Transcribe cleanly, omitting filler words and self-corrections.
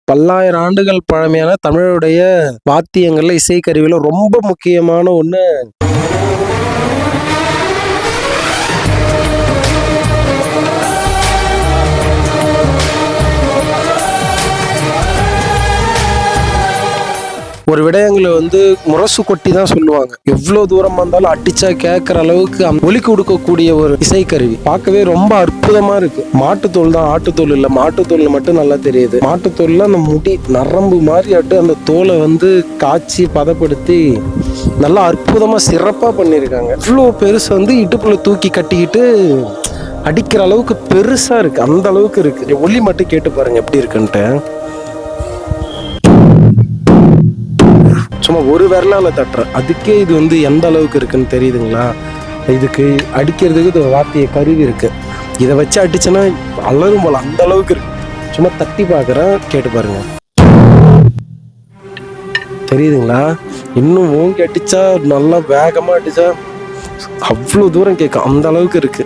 பல்லாயிரம் ஆண்டுகள் பழமையான தமிழுடைய வாத்தியங்கள்ல இசைக்கருவியில ரொம்ப முக்கியமான ஒண்ணு ஒரு விடயங்களை முரசு கொட்டி தான் சொல்லுவாங்க. எவ்வளவு தூரமா இருந்தாலும் அடிச்சா கேட்கற அளவுக்கு ஒலி கொடுக்கக்கூடிய ஒரு இசைக்கருவி பார்க்கவே ரொம்ப அற்புதமா இருக்கு. மாட்டுத்தோல் தான், ஆட்டுத்தோல் இல்ல. மாட்டுத்தோல் மட்டும் நல்லா தெரியுது. மாட்டுத்தோல்ல அந்த முடி நரம்பு மாதிரி அந்த தோலை காய்ச்சி பதப்படுத்தி நல்லா அற்புதமா சிறப்பா பண்ணியிருக்காங்க. இவ்வளோ பெருசு இடுப்புல தூக்கி கட்டிக்கிட்டு அடிக்கிற அளவுக்கு பெருசா இருக்கு. அந்த அளவுக்கு இருக்கு. ஒலி மட்டும் கேட்டு பாருங்க எப்படி இருக்குன்ட்டு. சும்மா ஒரு விரலால தட்டுறேன், அதுக்கே இது எந்த அளவுக்கு இருக்குன்னு தெரியுதுங்களா? இதுக்கு அடிக்கிறதுக்கு இது வாத்திய கருவி இருக்கு. இதை வச்சு அடிச்சேன்னா அலரும் போல, அந்த அளவுக்கு இருக்கு. சும்மா தட்டி பார்க்குறேன், கேட்டு பாருங்க. தெரியுதுங்களா? இன்னும் ஓங்கி அடிச்சா, நல்லா வேகமா அடிச்சா அவ்வளோ தூரம் கேட்கும். அந்த அளவுக்கு இருக்கு.